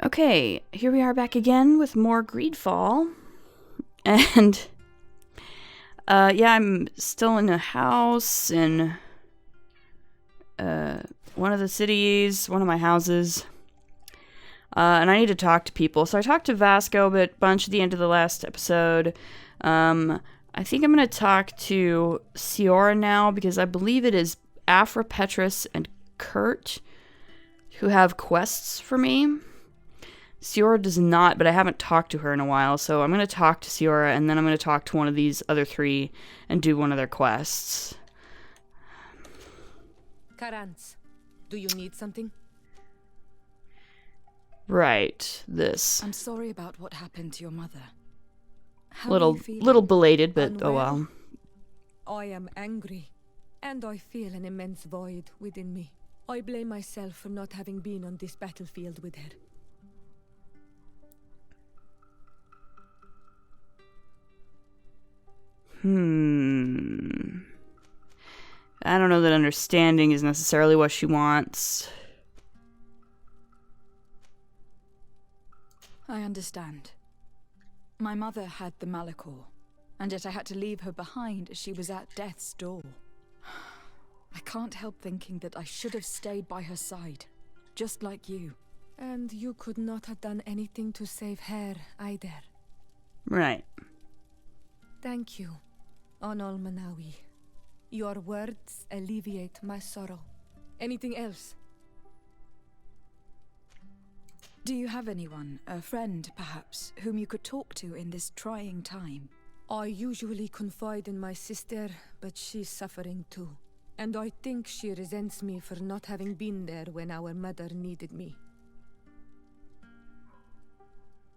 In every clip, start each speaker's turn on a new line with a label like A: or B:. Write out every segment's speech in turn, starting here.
A: Okay, here we are back again with more GreedFall. And, yeah, I'm still in a house in, one of the cities, one of my houses. And I need to talk to people. So I talked to Vasco a bunch at the end of the last episode. I think I'm going to talk to Ciora now, because I believe it is Aphra, Petrus, and Kurt who have quests for me. Ciora does not, but I haven't talked to her in a while, so I'm going to talk to Ciora, and then I'm going to talk to one of these other three and do one of their quests.
B: Karans, do you need something?
A: Right, this.
C: I'm sorry about what happened to your mother. How
A: Little belated, but
B: Unwell?
A: oh well.
B: I am angry, and I feel an immense void within me. I blame myself for not having been on this battlefield with her.
A: I don't know that understanding is necessarily what she wants.
C: I understand. My mother had the Malachor, and yet I had to leave her behind as she was at death's door. I can't help thinking that I should have stayed by her side, just like you.
B: And you could not have done anything to save her either.
A: Right.
B: Thank you, Onol Manawi. Your words alleviate my sorrow. Anything else?
C: Do you have anyone, a friend perhaps, whom you could talk to in this trying time?
B: I usually confide in my sister, but she's suffering too. And I think she resents me for not having been there when our mother needed me.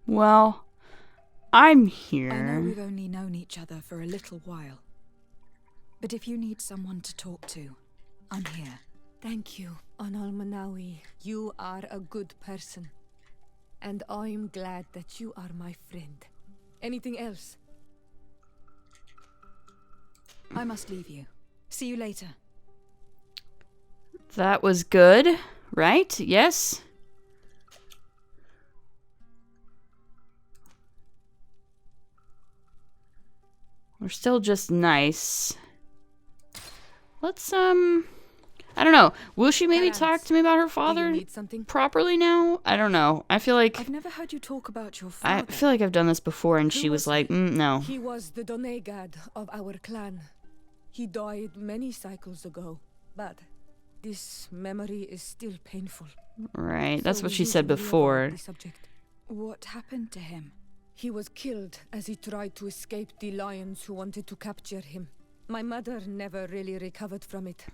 A: Well, I'm here.
C: I know we've only known each other for a little while. But if you need someone to talk to, I'm here.
B: Thank you, Onol Manawi. You are a good person. And I'm glad that you are my friend. Anything else?
C: I must leave you. See you later.
A: That was good, right? Yes? We're still just nice. Let's, I don't know. Will she maybe talk to me about her father
B: need something?
A: properly now? I don't know. I feel like...
C: I've never heard you talk about your
A: I
C: father.
A: feel like I've done this before, and
B: Who
A: she was
B: was
A: like, no.
B: He was the Donegad of our clan. He died many cycles ago, but this memory is still painful.
A: Right, that's
B: So
A: what
B: we
A: she said
B: usually avoid
A: before.
B: the subject.
C: What happened to him?
B: He was killed as he tried to escape the lions who wanted to capture him. My mother never really recovered from it.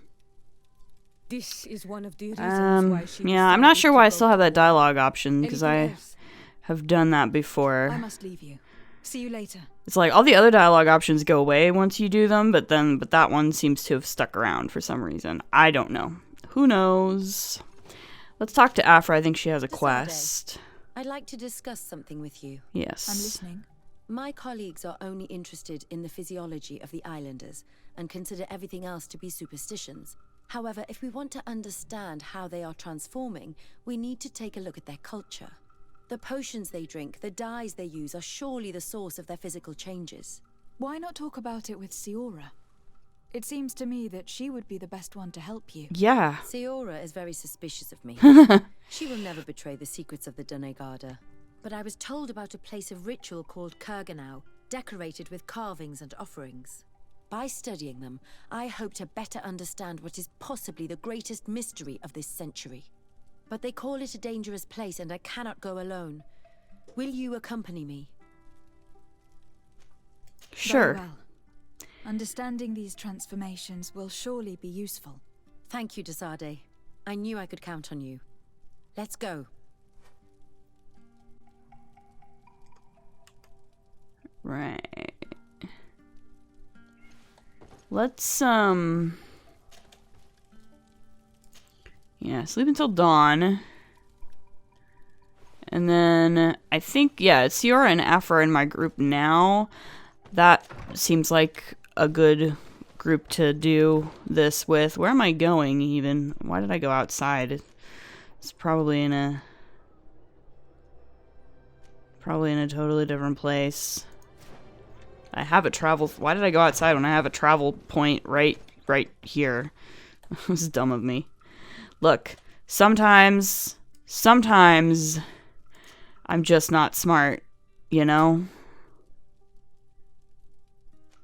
B: This is one of the reasons why she
A: Yeah, I'm not
B: decided
A: sure
B: to
A: why I
B: go
A: still have
B: to
A: that
B: war.
A: dialogue option, because
B: Anything
A: I
B: else?
A: have done that
C: I
A: before.
C: must leave you. See you later.
A: It's like all the other dialogue options go away once you do them, but that one seems to have stuck around for some reason. I don't know. Who knows? Let's talk to Aphra. I think she has a
D: Sade.
A: quest.
D: I'd like to discuss something with you.
A: Yes.
C: I'm listening.
D: My colleagues are only interested in the physiology of the islanders and consider everything else to be superstitions. However, if we want to understand how they are transforming, we need to take a look at their culture. The potions they drink, the dyes they use are surely the source of their physical changes.
C: Why not talk about it with Ciora? It seems to me that she would be the best one to help you.
A: Yeah.
D: Ciora is very suspicious of me. She will never betray the secrets of the Donegarda. But I was told about a place of ritual called Kurganau, decorated with carvings and offerings. By studying them, I hope to better understand what is possibly the greatest mystery of this century. But they call it a dangerous place, and I cannot go alone. Will you accompany me?
A: Sure.
C: Very well. Understanding these transformations will surely be useful.
D: Thank you, Sade. I knew I could count on you. Let's go.
A: Right. Let's, yeah, sleep until dawn. And then, I think, yeah, Ciora and Aphra are in my group now. That seems like a good group to do this with. Where am I going, even? Why did I go outside? It's probably in a... Probably in a totally different place. I have a travel... Why did I go outside when I have a travel point right here? It was dumb of me. Look, sometimes I'm just not smart, you know?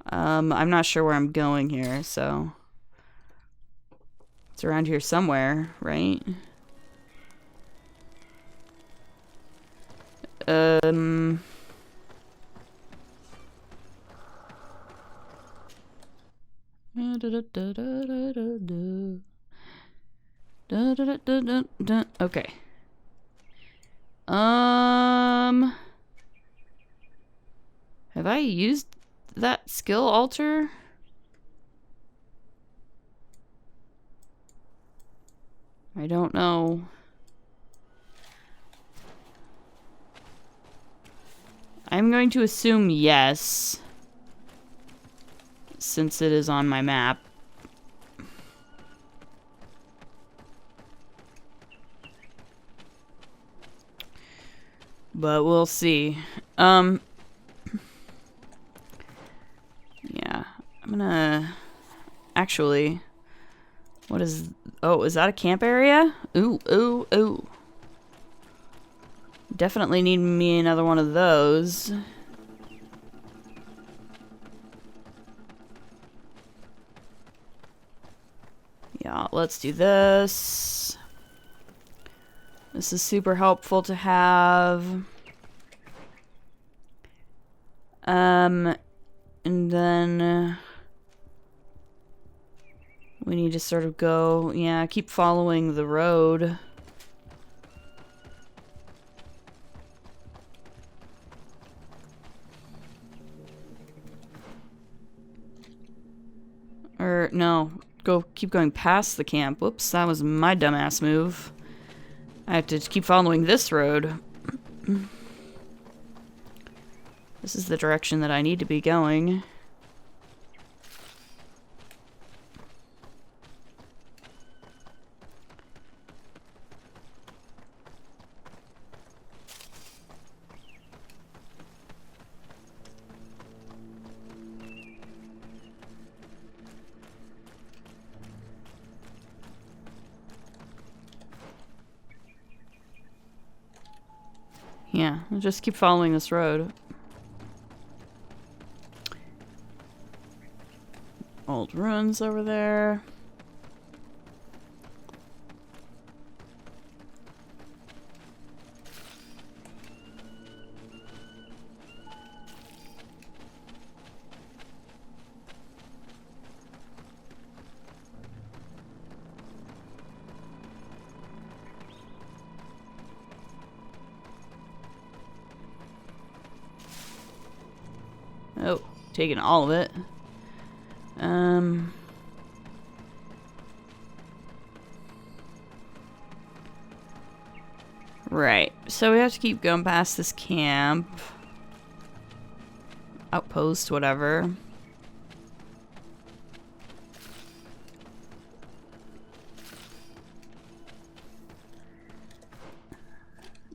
A: I'm not sure where I'm going here, so... It's around here somewhere, right? Okay. Have I used that skill altar? I don't know. I'm going to assume yes, since it is on my map. But we'll see. Yeah, I'm gonna... Actually, what is... Oh, is that a camp area? Ooh. Definitely need me another one of those. Yeah, let's do this. This is super helpful to have. And then we need to sort of go, yeah, keep following the road. Or, no, keep going past the camp. Whoops, that was my dumbass move. I have to keep following this road. This is the direction that I need to be going. Yeah, I'll just keep following this road. Old ruins over there. Oh, taking all of it. Right, so we have to keep going past this camp. Outpost, whatever.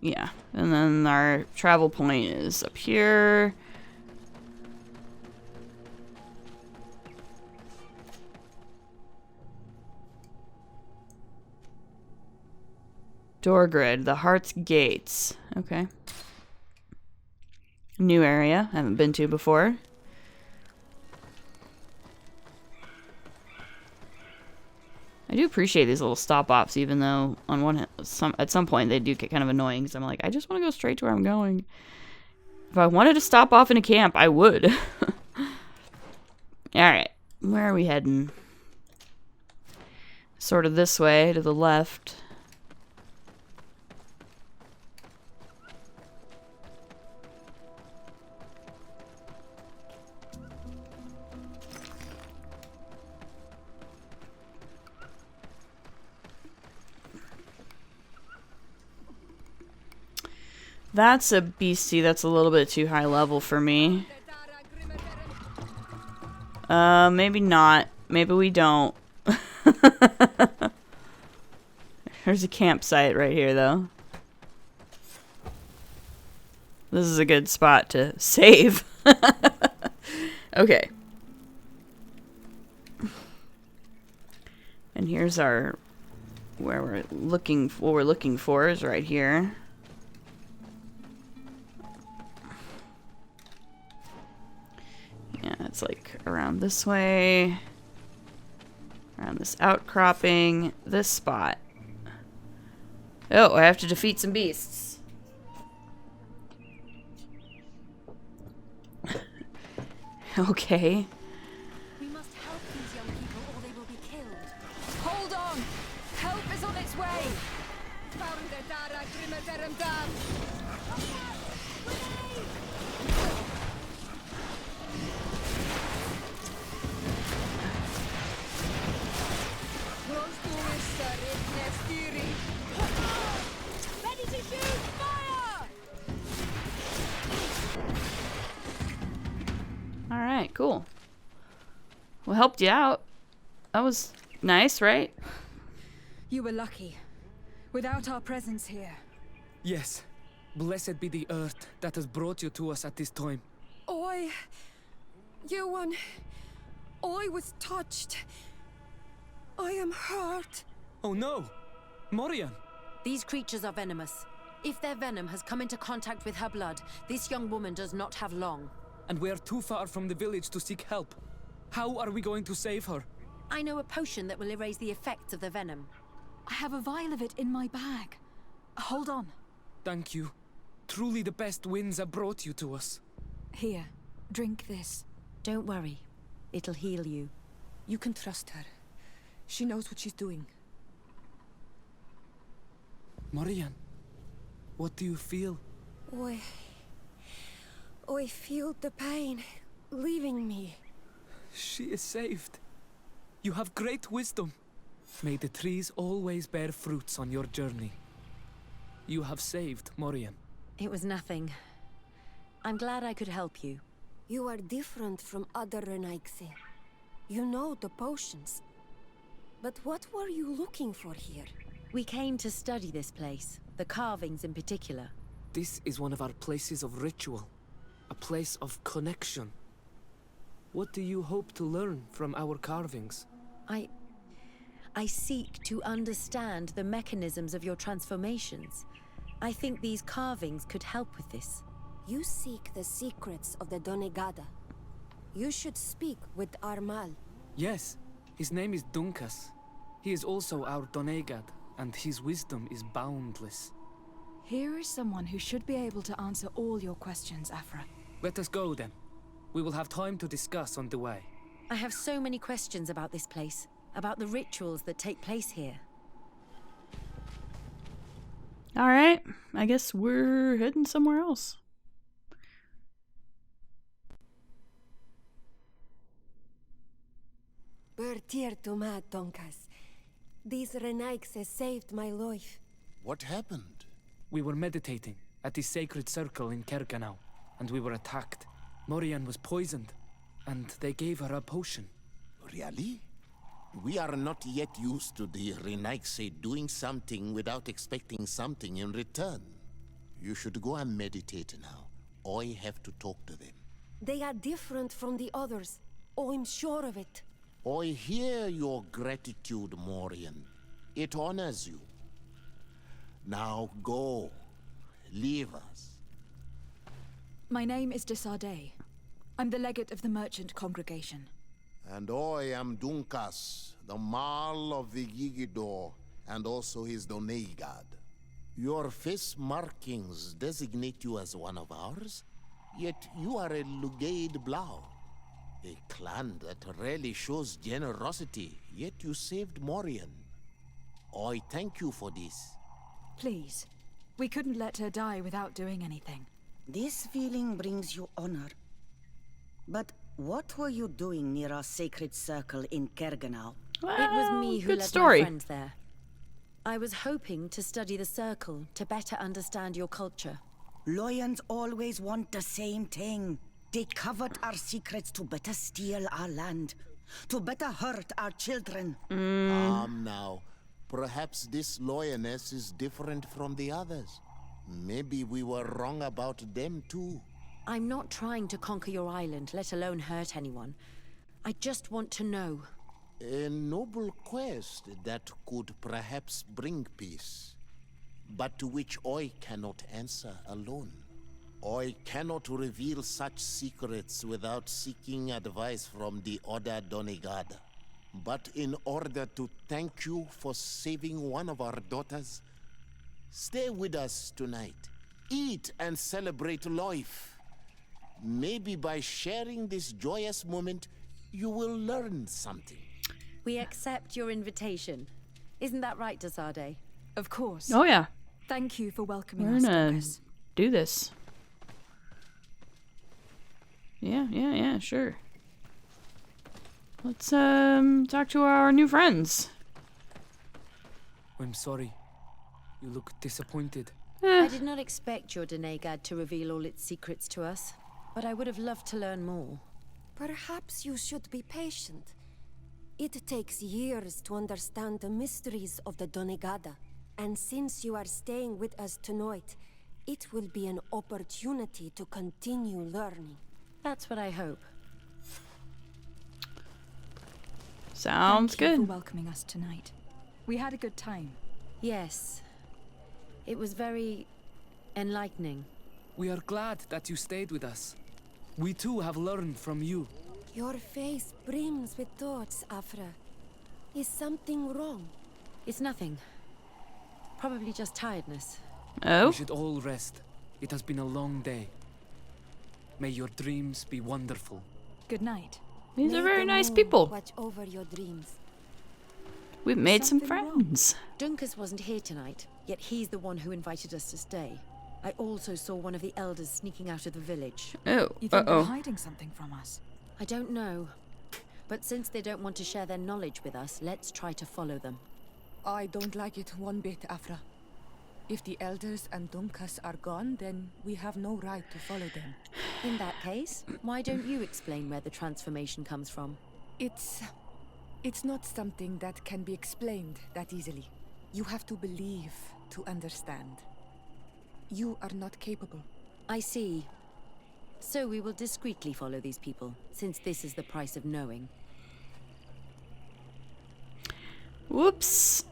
A: Yeah, and then our travel point is up here. Door grid, the Heart's Gates. Okay. New area, haven't been to before. I do appreciate these little stop-offs, even though on one hand, at some point they do get kind of annoying, because I'm like, I just want to go straight to where I'm going. If I wanted to stop off in a camp, I would. Alright, where are we heading? Sort of this way, to the left. That's a beastie that's a little bit too high level for me. Maybe not. Maybe we don't. There's a campsite right here, though. this is a good spot to save. Okay. And here's our what we're looking for is right here. Yeah, it's like around this way. Around this outcropping, this spot. Oh, I have to defeat some beasts. Okay.
D: We must help these young people or they will be killed.
C: Hold on! Help is on its way! Ready to shoot! Fire!
A: Alright, cool. Well, helped you out. That was nice, right?
C: You were lucky. Without our presence here.
E: Yes. Blessed be the earth that has brought you to us at this time.
B: Ewan, I was touched. I am hurt.
E: Oh no! Mauryan!
D: These creatures are venomous. If their venom has come into contact with her blood, this young woman does not have long.
E: And we are too far from the village to seek help. How are we going to save her?
D: I know a potion that will erase the effects of the venom.
C: I have a vial of it in my bag. Hold on.
E: Thank you. Truly the best winds have brought you to us.
C: Here, drink this.
D: Don't worry. It'll heal you.
B: You can trust her. She knows what she's doing.
E: Mauryan, what do you feel?
B: I feel the pain leaving me.
E: She is saved. You have great wisdom. May the trees always bear fruits on your journey. You have saved Mauryan.
D: It was nothing. I'm glad I could help you.
B: You are different from other Renaigse. You know the potions. But what were you looking for here?
D: We came to study this place, the carvings in particular.
E: This is one of our places of ritual. A place of connection. What do you hope to learn from our carvings?
D: I seek to understand the mechanisms of your transformations. I think these carvings could help with this.
B: You seek the secrets of the Donegada. You should speak with Armal.
E: Yes, his name is Dunkas. He is also our Donegad, and his wisdom is boundless.
C: Here is someone who should be able to answer all your questions, Aphra.
E: Let us go then. We will have time to discuss on the way.
D: I have so many questions about this place, about the rituals that take place here.
A: Alright, I guess we're heading somewhere else.
B: Bertir to ma Donkas. These Renaigse saved my life.
F: What happened?
E: We were meditating at the sacred circle in Kerganau, and we were attacked. Mauryan was poisoned, and they gave her a potion.
F: Really? We are not yet used to the Renaigse doing something without expecting something in return. You should go and meditate now. I have to talk to them.
B: They are different from the others. I'm sure of it.
F: I hear your gratitude, Mauryan. It honors you. Now go. Leave us.
C: My name is Sade. I'm the legate of the merchant congregation.
F: And I am Dunkas, the Marl of the Yigidor, and also his Donegad. Your face markings designate you as one of ours, yet you are a Lugaid Blau. A clan that rarely shows generosity, yet you saved Mauryan. I thank you for this.
C: Please, we couldn't let her die without doing anything.
G: This feeling brings you honor. But what were you doing near our sacred circle in Kerganau?
A: Well,
D: It was me who
A: good
D: led
A: story.
D: my friends there. I was hoping to study the circle to better understand your culture.
G: Lions always want the same thing. They covet our secrets to better steal our land, to better hurt our children.
F: Now. Perhaps this lioness is different from the others. Maybe we were wrong about them too.
D: I'm not trying to conquer your island, let alone hurt anyone. I just want to know.
F: A noble quest that could perhaps bring peace, but to which I cannot answer alone. I cannot reveal such secrets without seeking advice from the Order Donegada. But in order to thank you for saving one of our daughters, stay with us tonight. Eat and celebrate life. Maybe by sharing this joyous moment, you will learn something.
D: We accept your invitation. Isn't that right, Sade?
C: Of course.
A: Oh yeah,
C: Thank you for welcoming
A: we're
C: us,
A: gonna
C: Dorcas.
A: do this. Yeah, sure. Let's talk to our new friends.
E: I'm sorry. You look disappointed.
D: I did not expect your Donegad to reveal all its secrets to us, but I would have loved to learn more.
H: Perhaps you should be patient. It takes years to understand the mysteries of the Donegada. And since you are staying with us tonight, it will be an opportunity to continue learning.
D: That's what I hope.
A: Sounds
C: Thank you
A: good.
C: for welcoming us tonight. We had a good time.
D: Yes. It was very enlightening.
E: We are glad that you stayed with us. We too have learned from you.
H: Your face brims with thoughts, Aphra. Is something wrong?
D: It's nothing. Probably just tiredness.
A: Oh,
E: We should all rest. It has been a long day. May your dreams be wonderful.
C: Good night.
A: these
H: May
A: are very
H: the
A: nice
H: moon
A: people.
H: Watch over your dreams.
A: We've made some
C: Something wrong.
A: friends.
D: Dunkus wasn't here tonight, yet he's the one who invited us to stay. I also saw one of the elders sneaking out of the village.
A: Oh,
C: You think they're
A: uh-oh.
C: hiding something from us?
D: I don't know. But since they don't want to share their knowledge with us, let's try to follow them.
B: I don't like it one bit, Aphra. If the elders and Dunkas are gone, then we have no right to follow them.
D: In that case, why don't you explain where the transformation comes from?
B: It's not something that can be explained that easily. You have to believe to understand. You are not capable.
D: I see. So we will discreetly follow these people, since this is the price of knowing.
A: Whoops.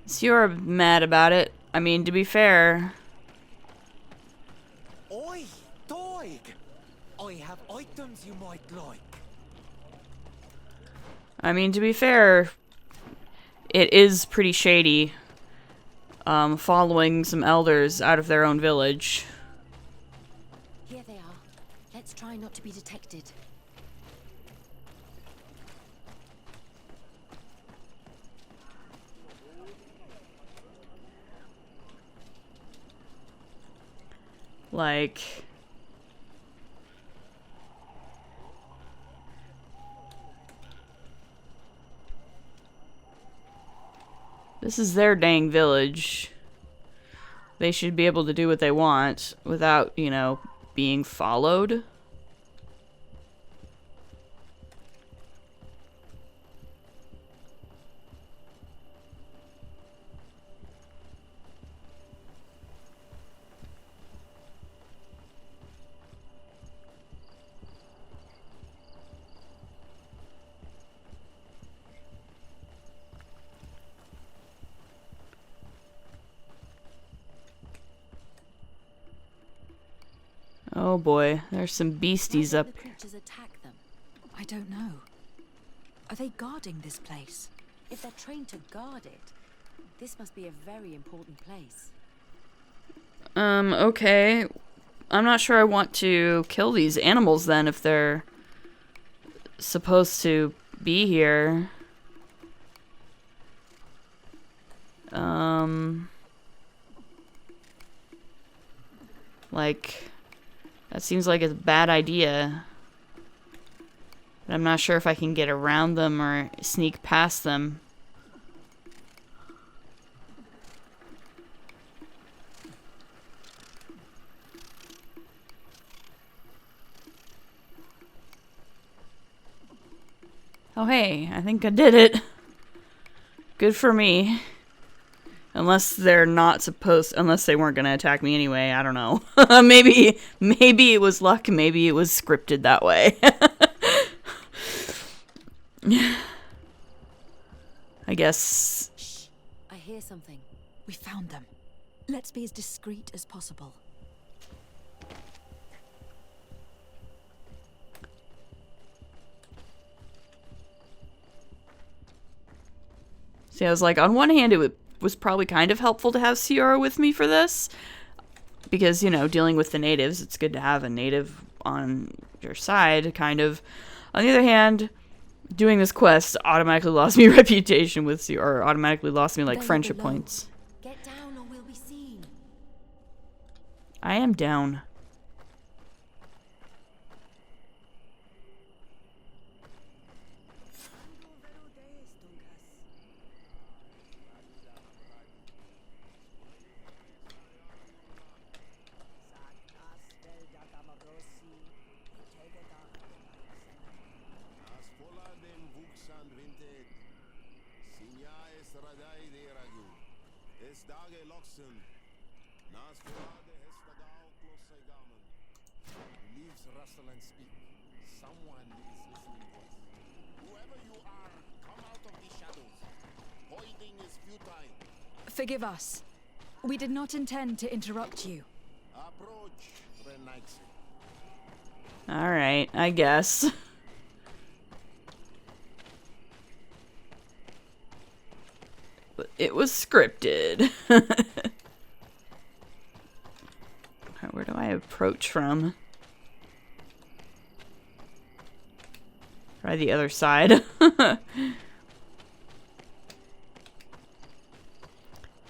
A: So you're mad about it. I mean, to be fair,
I: Oi, Doig! I have items you might like.
A: it is pretty shady. Following some elders out of their own village.
D: Here they are. Let's try not to be detected.
A: Like, this is their dang village. They should be able to do what they want without, you know, being followed. Oh boy, there's some beasties
D: Why
A: up.
D: don't the creatures attack them?
C: I don't know. Are they guarding this place?
D: If they're trained to guard it, this must be a very important place.
A: Okay. I'm not sure I want to kill these animals then if they're supposed to be here. Like, that seems like a bad idea. But I'm not sure if I can get around them or sneak past them. Oh hey, I think I did it. Good for me. At Unless they're not supposed, unless they weren't going to attack me anyway, I don't know. maybe it was luck, maybe it was scripted that way. I guess.
D: Shh, I hear something.
C: We found them. Let's be as discreet as possible.
A: See, I was like, on one hand, it was probably kind of helpful to have Ciara with me for this. Because, you know, dealing with the natives, it's good to have a native on your side, kind of. On the other hand, doing this quest automatically lost me reputation with Ciara, or automatically lost me, like, friendship points.
D: Get down or we'll be seen.
A: I am down.
F: Someone is listening to us. Whoever you are, come out of the shadows. Hiding is futile.
C: Forgive us. We did not intend to interrupt you.
F: Approach, Renaixi.
A: Alright, I guess. But it was scripted. Where do I approach from? Try the other side.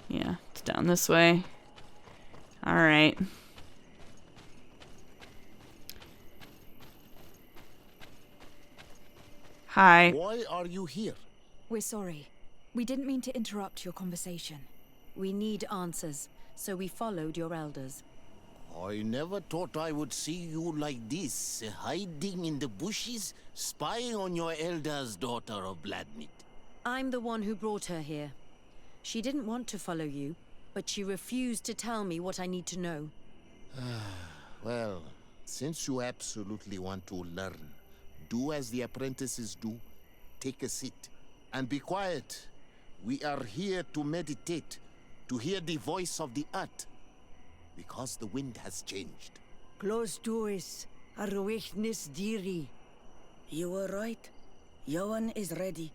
A: Yeah, it's down this way. Alright. Hi.
F: Why are you here?
C: We're sorry. We didn't mean to interrupt your conversation.
D: We need answers, so we followed your elders.
F: I never thought I would see you like this, hiding in the bushes, spying on your elder's daughter of Bloodmeat.
D: I'm the one who brought her here. She didn't want to follow you, but she refused to tell me what I need to know.
F: Well, since you absolutely want to learn, do as the apprentices do. Take a seat and be quiet. We are here to meditate, to hear the voice of the earth. Because the wind has changed.
G: Close to us, our weakness dearie. You were right. Johan is ready.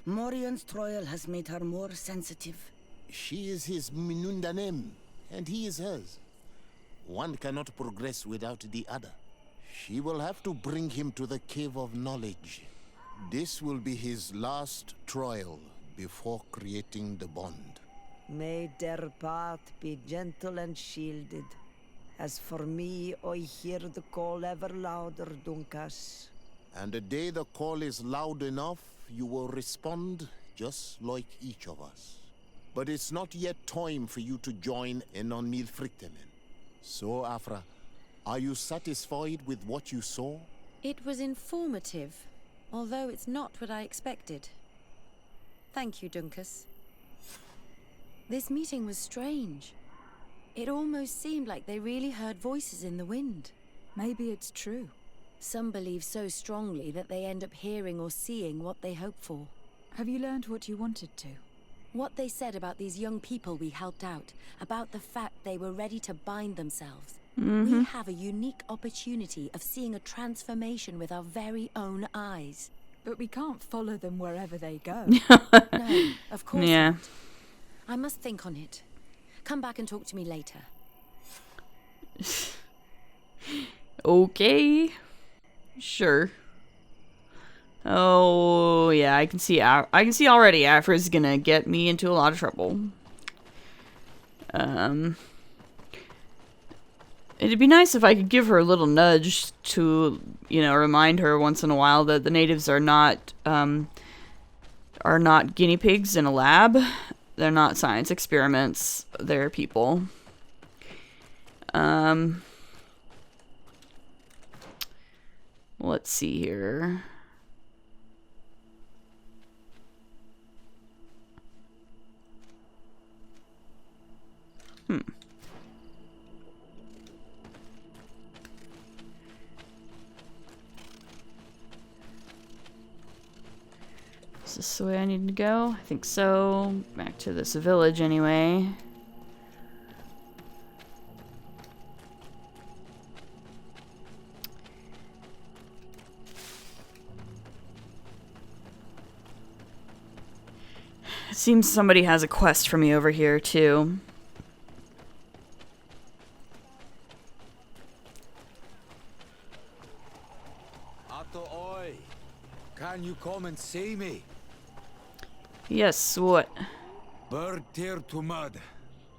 G: Mauryan's trial has made her more sensitive.
F: She is his Minundanem, and he is hers. One cannot progress without the other. She will have to bring him to the Cave of Knowledge. This will be his last trial before creating the bond.
G: May their path be gentle and shielded. As for me, I hear the call ever louder, Dunkas.
F: And the day the call is loud enough, you will respond just like each of us. But it's not yet time for you to join in on Milfrichtemen. So, Aphra, are you satisfied with what you saw?
D: It was informative, although it's not what I expected. Thank you, Dunkas. This meeting was strange. It almost seemed like they really heard voices in the wind.
C: Maybe it's true.
D: Some believe so strongly that they end up hearing or seeing what they hope for.
C: Have you learned what you wanted to?
D: What they said about these young people we helped out, about the fact they were ready to bind themselves. We have a unique opportunity of seeing a transformation with our very own eyes.
C: But we can't follow them wherever they go.
D: No, of course
A: Yeah.
D: not. I must think on it. Come back and talk to me later.
A: Okay. Sure. Oh, yeah, I can see already Aphra's gonna get me into a lot of trouble. It'd be nice if I could give her a little nudge to, you know, remind her once in a while that the natives are not guinea pigs in a lab. They're not science experiments. They're people. Let's see here. Is this the way I need to go? I think so. Back to this village anyway. It seems somebody has a quest for me over here too.
I: Oi, can you come and see me?
A: Yes, what?
I: Bird tear to mud.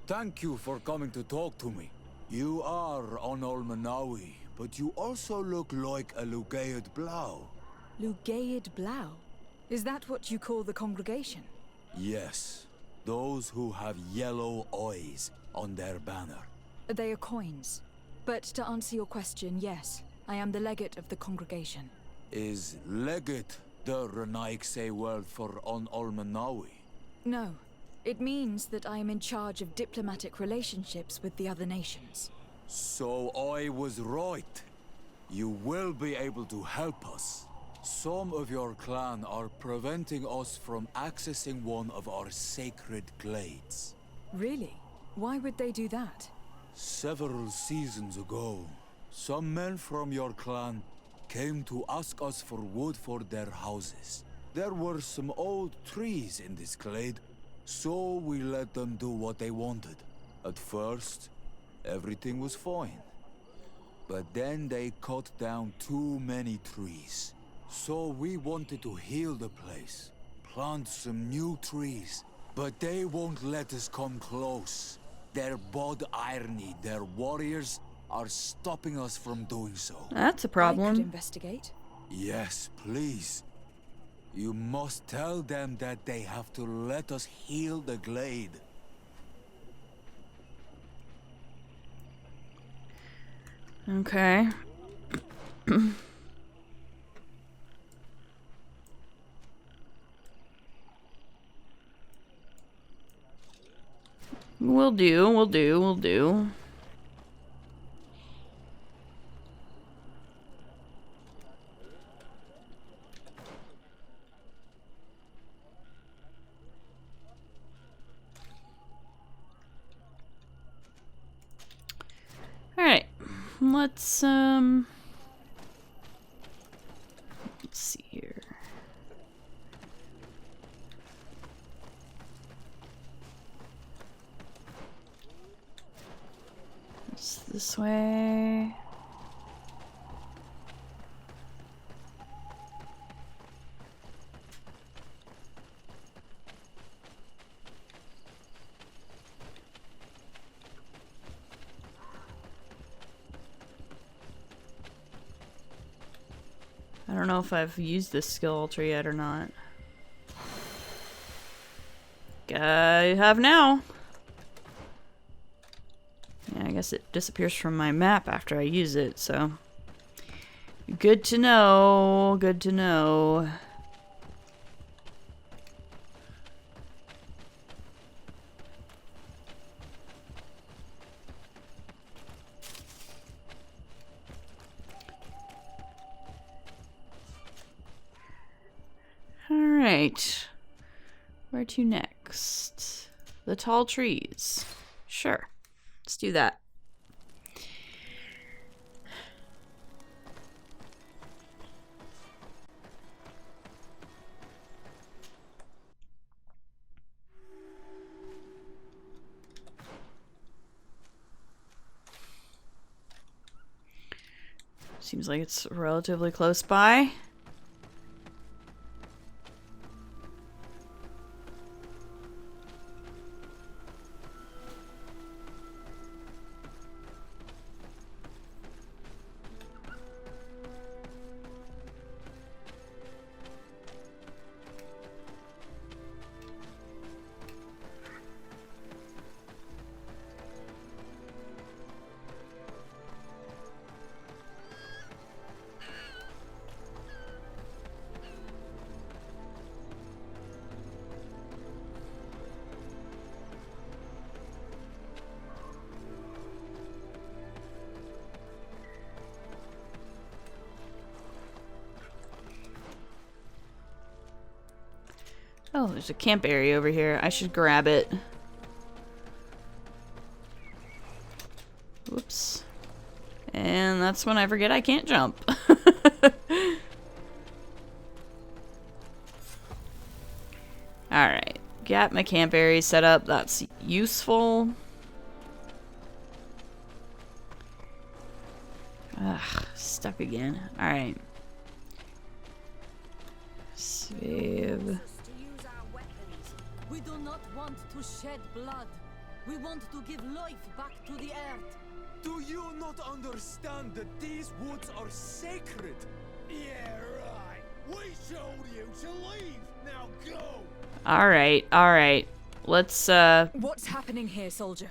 I: Thank you for coming to talk to me. You are on Olmanawi, but you also look like a Lugaid Blau.
C: Lugaid Blau? Is that what you call the congregation?
I: Yes, those who have yellow eyes on their banner.
C: They are coins. But to answer your question, yes, I am the legate of the congregation.
I: Is legate the Renaigse word for on Olmanawi?
C: No. It means that I am in charge of diplomatic relationships with the other nations.
I: So I was right. You will be able to help us. Some of your clan are preventing us from accessing one of our sacred glades.
C: Really? Why would they do that?
I: Several seasons ago, some men from your clan came to ask us for wood for their houses. There were some old trees in this glade, so we let them do what they wanted. At first, everything was fine. But then they cut down too many trees. So we wanted to heal the place, plant some new trees. But they won't let us come close. Their bod irony, their warriors, are stopping us from doing so.
A: That's a
C: I
A: problem.
C: could investigate.
I: Yes, please. You must tell them that they have to let us heal the glade.
A: Okay. We'll do. Alright. Let's see here. This way. I don't know if I've used this skill altar yet or not. I have now. Yeah, I guess it disappears from my map after I use it, so good to know. Good to know. All right. Where to next? The tall trees. Sure. Let's do that. Seems like it's relatively close by. Oh, there's a camp area over here. I should grab it. Whoops. And that's when I forget I can't jump. Alright. Got my camp area set up. That's useful. Ugh, stuck again. Alright. Save.
J: We do not want to shed blood. We want to give life back to the earth.
I: Do you not understand that these woods are sacred? Yeah, right. We told you to leave. Now go.
A: Alright, alright. Let's,
C: What's happening here, soldier?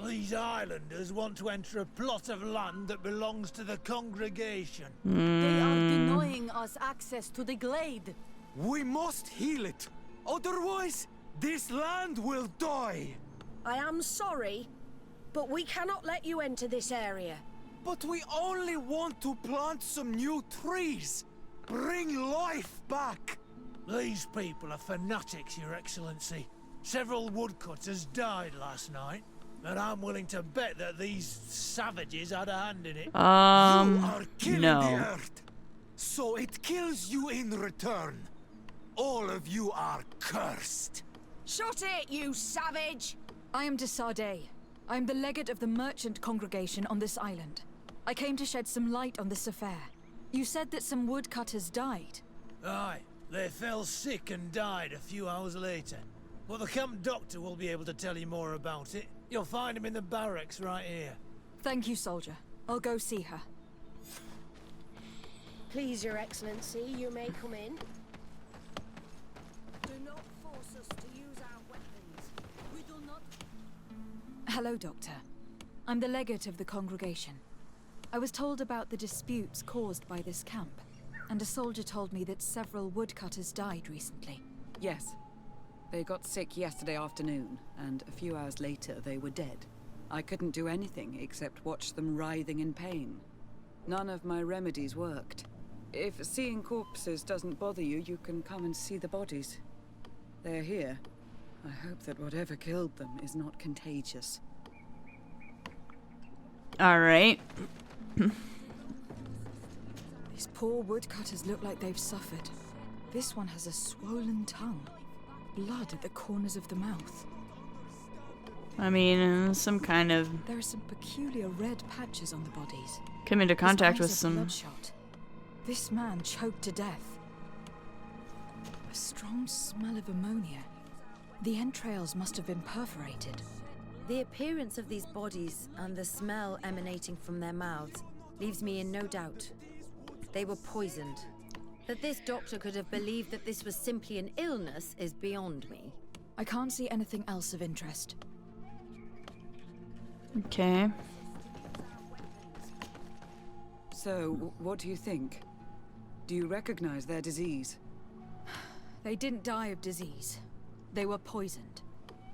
K: These islanders want to enter a plot of land that belongs to the congregation.
J: They are denying us access to the glade.
I: We must heal it. Otherwise, this land will die.
L: I am sorry, but we cannot let you enter this area.
I: But we only want to plant some new trees. Bring life back.
K: These people are fanatics, Your Excellency. Several woodcutters died last night, and I'm willing to bet that these savages had a hand in it.
I: You are killing
A: no.
I: the earth, so it kills you in return. All of you are cursed.
L: Shut it, you savage!
C: I am Sade. I am the legate of the merchant congregation on this island. I came to shed some light on this affair. You said that some woodcutters died.
K: Aye, they fell sick and died a few hours later. But the camp doctor will be able to tell you more about it. You'll find him in the barracks right here.
C: Thank you, soldier. I'll go see her.
L: Please, Your Excellency, you may come in. Do not force us to use our weapons.
J: We do not...
C: Hello, Doctor. I'm the legate of the congregation. I was told about the disputes caused by this camp, and a soldier told me that several woodcutters died recently.
M: Yes. They got sick yesterday afternoon, and a few hours later they were dead. I couldn't do anything except watch them writhing in pain. None of my remedies worked. If seeing corpses doesn't bother you, you can come and see the bodies. They're here. I hope that whatever killed them is not contagious.
A: Alright.
C: These poor woodcutters look like they've suffered. This one has a swollen tongue. Blood at the corners of the mouth.
A: I mean, some kind of...
C: There are some peculiar red patches on the bodies.
A: Come into contact with
C: His eyes are
A: some...
C: bloodshot. This man choked to death. A strong smell of ammonia. The entrails must have been perforated.
D: The appearance of these bodies and the smell emanating from their mouths leaves me in no doubt. They were poisoned. That this doctor could have believed that this was simply an illness is beyond me.
C: I can't see anything else of interest.
A: Okay.
M: So, what do you think? Do you recognize their disease?
C: They didn't die of disease. They were poisoned.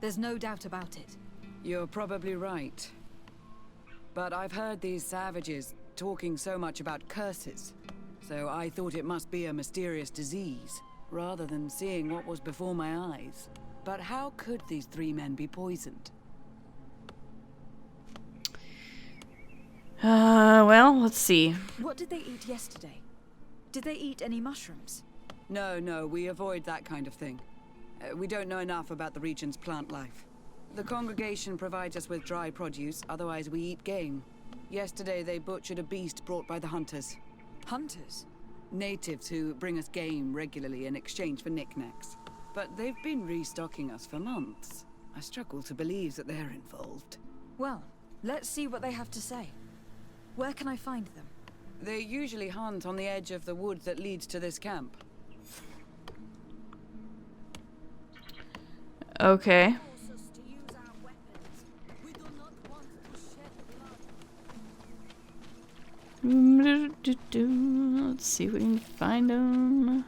C: There's no doubt about it.
M: You're probably right. But I've heard these savages talking so much about curses. So I thought it must be a mysterious disease, rather than seeing what was before my eyes. But how could these three men be poisoned?
A: Well, let's see.
C: What did they eat yesterday? Did they eat any mushrooms?
M: No, we avoid that kind of thing. We don't know enough about the region's plant life. The congregation provides us with dry produce, otherwise we eat game. Yesterday they butchered a beast brought by the hunters.
C: Hunters?
M: Natives who bring us game regularly in exchange for knickknacks. But they've been restocking us for months. I struggle to believe that they're involved.
C: Well, let's see what they have to say. Where can I find them?
M: They usually hunt on the edge of the wood that leads to this camp.
A: Okay. Let's see if we can find them.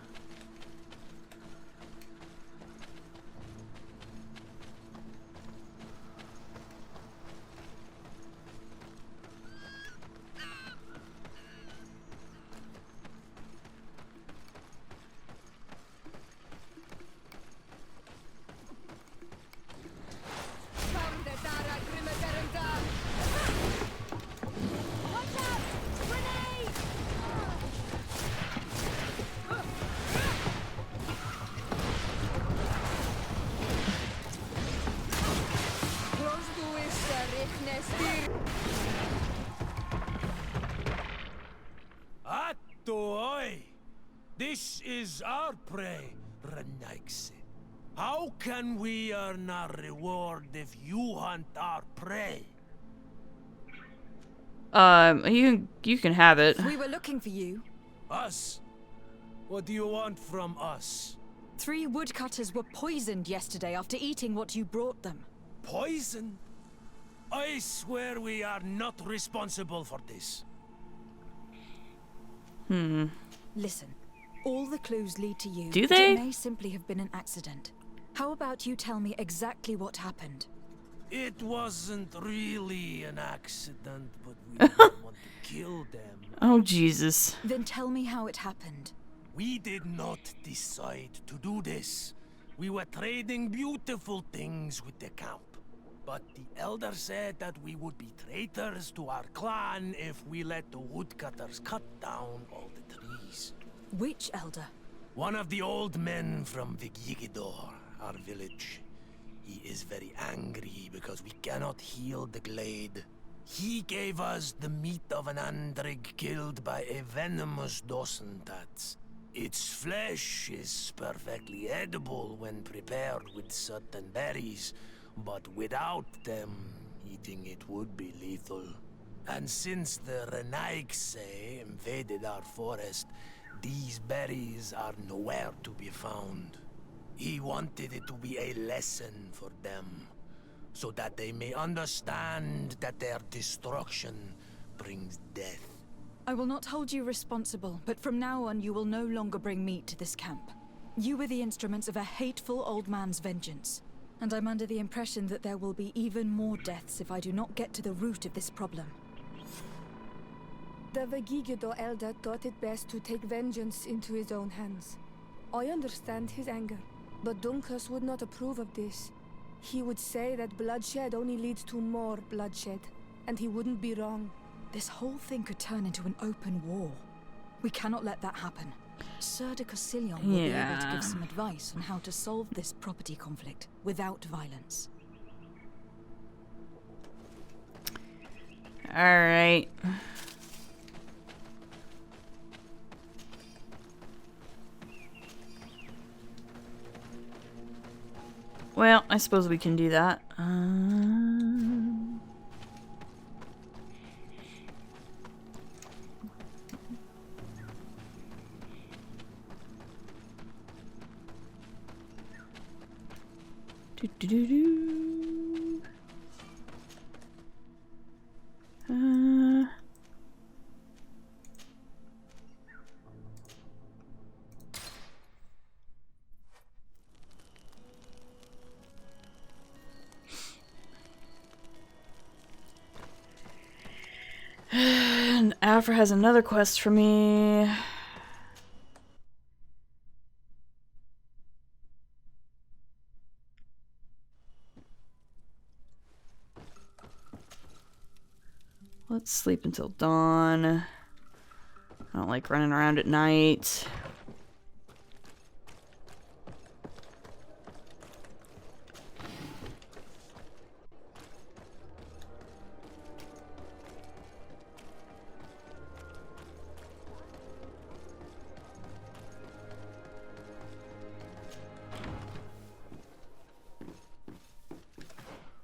K: Atoi! This is our prey, Renaigse. How can we earn our reward if you hunt our prey?
A: You can have it.
C: We were looking for you.
K: Us? What do you want from us?
C: 3 woodcutters were poisoned yesterday after eating what you brought them.
K: Poison? I swear we are not responsible for this.
C: Listen, all the clues lead to you.
A: Do
C: but
A: they?
C: It may simply have been an accident. How about you tell me exactly what happened?
K: It wasn't really an accident, but we didn't want to kill them.
A: Oh, Jesus.
C: Then tell me how it happened.
K: We did not decide to do this. We were trading beautiful things with the camp. But the elder said that we would be traitors to our clan if we let the woodcutters cut down all the trees.
C: Which elder?
K: One of the old men from Vigigidor, our village. He is very angry because we cannot heal the glade. He gave us the meat of an andrig killed by a venomous dosentats. Its flesh is perfectly edible when prepared with certain berries, but without them, eating it would be lethal. And since the Renaigse invaded our forest, these berries are nowhere to be found. He wanted it to be a lesson for them, so that they may understand that their destruction brings death.
C: I will not hold you responsible, but from now on you will no longer bring meat to this camp. You were the instruments of a hateful old man's vengeance, and I'm under the impression that there will be even more deaths if I do not get to the root of this problem.
B: The Vegigido elder thought it best to take vengeance into his own hands. I understand his anger, but Dunkas would not approve of this. He would say that bloodshed only leads to more bloodshed, and he wouldn't be wrong.
C: This whole thing could turn into an open war. We cannot let that happen. Sir de Cosillion will be able to give some advice on how to solve this property conflict without violence.
A: Alright. Well, I suppose we can do that. And Aphra has another quest for me. Let's sleep until dawn. I don't like running around at night.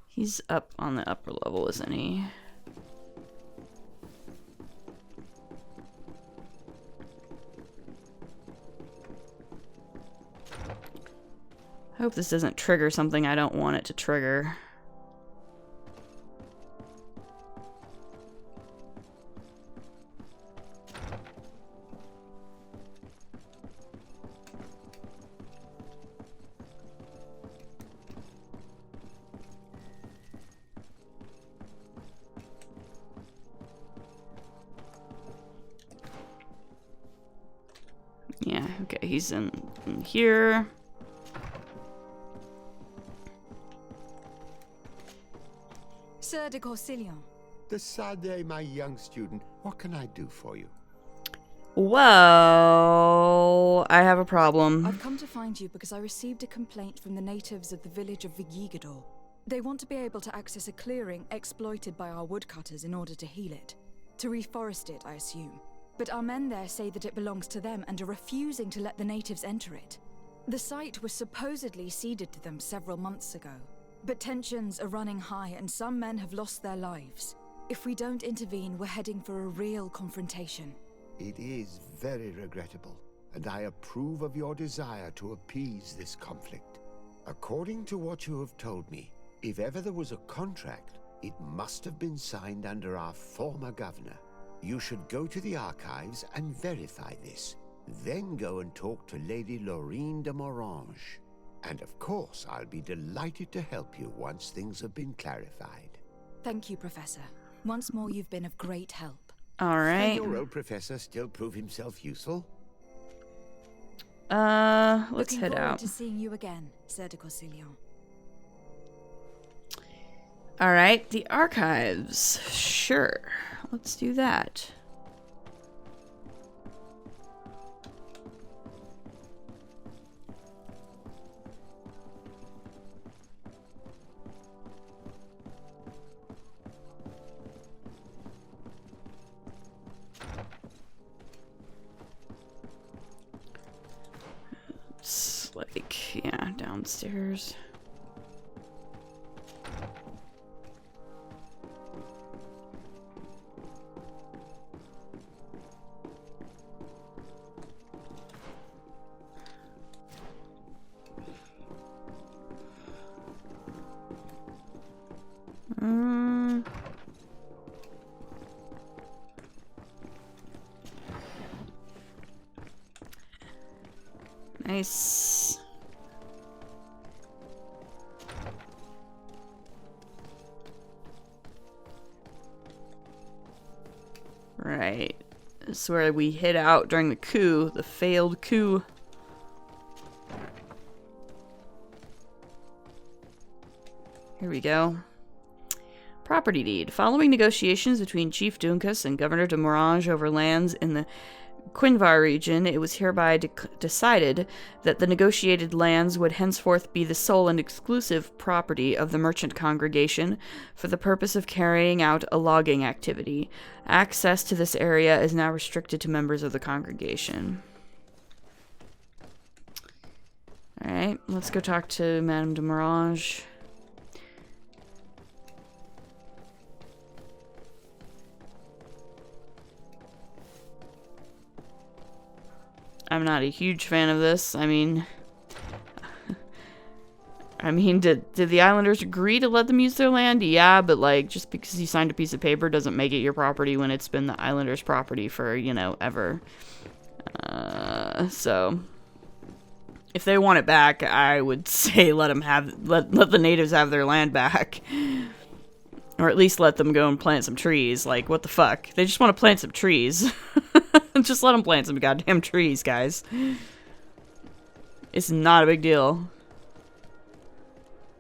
A: He's up on the upper level, isn't he? I hope this doesn't trigger something I don't want it to trigger. Yeah, okay, he's in here.
C: Sir de Cosillion.
N: The Sade, my young student. What can I do for you?
A: Well, I have a problem.
C: I've come to find you because I received a complaint from the natives of the village of Vigigador. They want to be able to access a clearing exploited by our woodcutters in order to heal it. To reforest it, I assume. But our men there say that it belongs to them and are refusing to let the natives enter it. The site was supposedly ceded to them several months ago. But tensions are running high and some men have lost their lives. If we don't intervene, we're heading for a real confrontation.
N: It is very regrettable, and I approve of your desire to appease this conflict. According to what you have told me, if ever there was a contract, it must have been signed under our former governor. You should go to the archives and verify this. Then go and talk to Lady Laurine de Morange. And of course, I'll be delighted to help you once things have been clarified.
C: Thank you, Professor. Once more, you've been of great help.
A: All right.
N: Can your old professor still prove himself useful?
A: Let's
C: Looking
A: head
C: forward
A: out.
C: to seeing you again, Sir de Corsillon.
A: All right, the archives. Sure, let's do that. It's like, yeah, downstairs. Nice. Right. This is where we hid out during the coup, the failed coup. Here we go. Property deed. Following negotiations between Chief Dunkas and Governor de Morange over lands in the Quinvar region, it was hereby decided that the negotiated lands would henceforth be the sole and exclusive property of the merchant congregation for the purpose of carrying out a logging activity. Access to this area is now restricted to members of the congregation. Alright, let's go talk to Madame de Morange. I'm not a huge fan of this. I mean, did the islanders agree to let them use their land? Yeah, but like, just because you signed a piece of paper doesn't make it your property when it's been the islanders' property for, you know, ever. So if they want it back, I would say let the natives have their land back. Or at least let them go and plant some trees. Like, what the fuck? They just want to plant some trees. Just let them plant some goddamn trees, guys. It's not a big deal.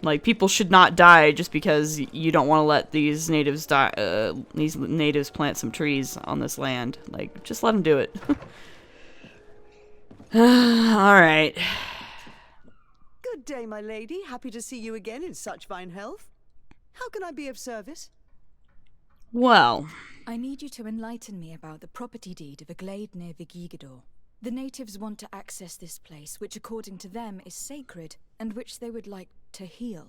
A: Like, people should not die just because you don't want to let these natives die. These natives plant some trees on this land. Like, just let them do it. Alright.
O: Good day, my lady. Happy to see you again in such fine health. How can I be of service?
A: Well,
C: I need you to enlighten me about the property deed of a glade near Vigigidor. The natives want to access this place, which according to them is sacred, and which they would like to heal.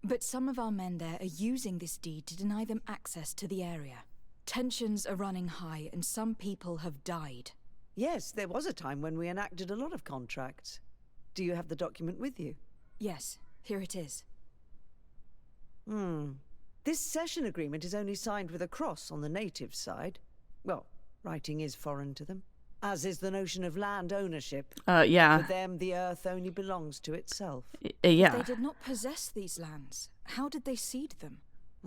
C: But some of our men there are using this deed to deny them access to the area. Tensions are running high, and some people have died.
O: Yes, there was a time when we enacted a lot of contracts. Do you have the document with you?
C: Yes, here it is.
O: This cession agreement is only signed with a cross on the native side. Well, writing is foreign to them, as is the notion of land ownership.
A: Yeah.
O: For them, the earth only belongs to itself.
A: Yeah.
C: They did not possess these lands. How did they cede them?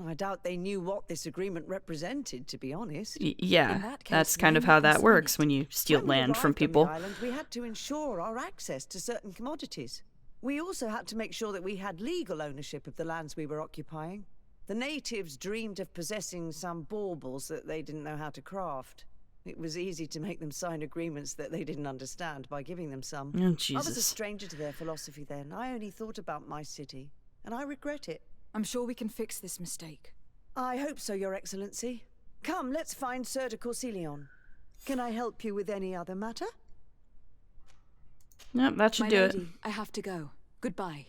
O: I doubt they knew what this agreement represented, to be honest.
A: Yeah, that's kind of how that works when you steal land from people.
O: On the island, we had to ensure our access to certain commodities. We also had to make sure that we had legal ownership of the lands we were occupying. The natives dreamed of possessing some baubles that they didn't know how to craft. It was easy to make them sign agreements that they didn't understand by giving them some.
A: Oh, Jesus.
O: I was a stranger to their philosophy then. I only thought about my city, and I regret it.
C: I'm sure we can fix this mistake.
O: I hope so, Your Excellency. Come, let's find Sir de Corsilion. Can I help you with any other matter?
A: Yep, that should do it.
C: I have to go. Goodbye.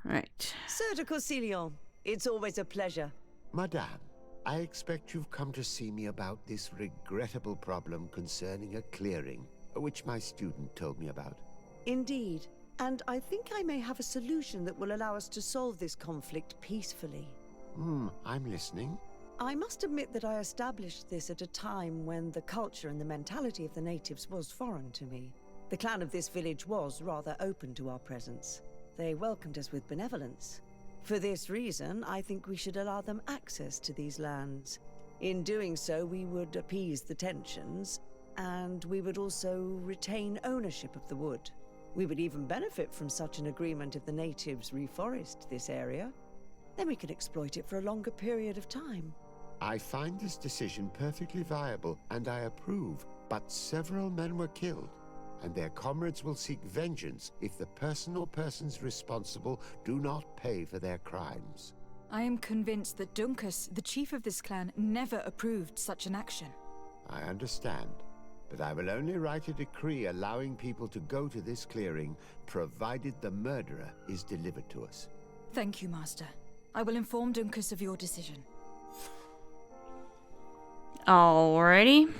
A: Right.
O: Sir de Corsilion, it's always a pleasure.
N: Madame, I expect you've come to see me about this regrettable problem concerning a clearing, which my student told me about.
O: Indeed. And I think I may have a solution that will allow us to solve this conflict peacefully.
N: I'm listening.
O: I must admit that I established this at a time when the culture and the mentality of the natives was foreign to me. The clan of this village was rather open to our presence. They welcomed us with benevolence. For this reason, I think we should allow them access to these lands. In doing so, we would appease the tensions, and we would also retain ownership of the wood. We would even benefit from such an agreement if the natives reforest this area. Then we could exploit it for a longer period of time.
N: I find this decision perfectly viable, and I approve, but several men were killed, and their comrades will seek vengeance if the person or persons responsible do not pay for their crimes.
C: I am convinced that Dunkus, the chief of this clan, never approved such an action.
N: I understand, but I will only write a decree allowing people to go to this clearing, provided the murderer is delivered to us.
C: Thank you, Master. I will inform Dunkus of your decision.
A: Alrighty.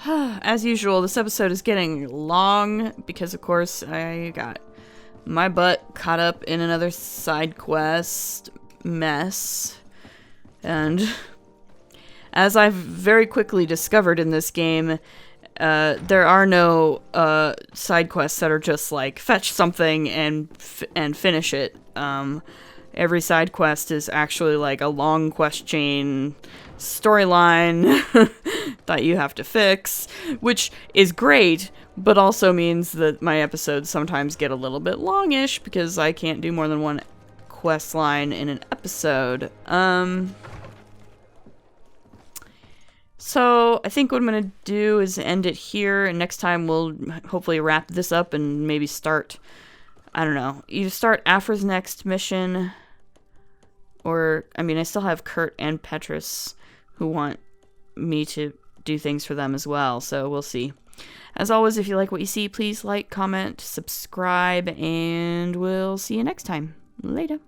A: As usual, this episode is getting long because, of course, I got my butt caught up in another side quest mess. And as I've very quickly discovered in this game, there are no side quests that are just like fetch something and finish it. Every side quest is actually like a long quest chain storyline that you have to fix, which is great, but also means that my episodes sometimes get a little bit longish because I can't do more than one quest line in an episode. So I think what I'm going to do is end it here, and next time we'll hopefully wrap this up and maybe start, I don't know, either start Aphra's next mission, or, I mean, I still have Kurt and Petrus who want me to do things for them as well, so we'll see. As always, if you like what you see, please like, comment, subscribe, and we'll see you next time. Later.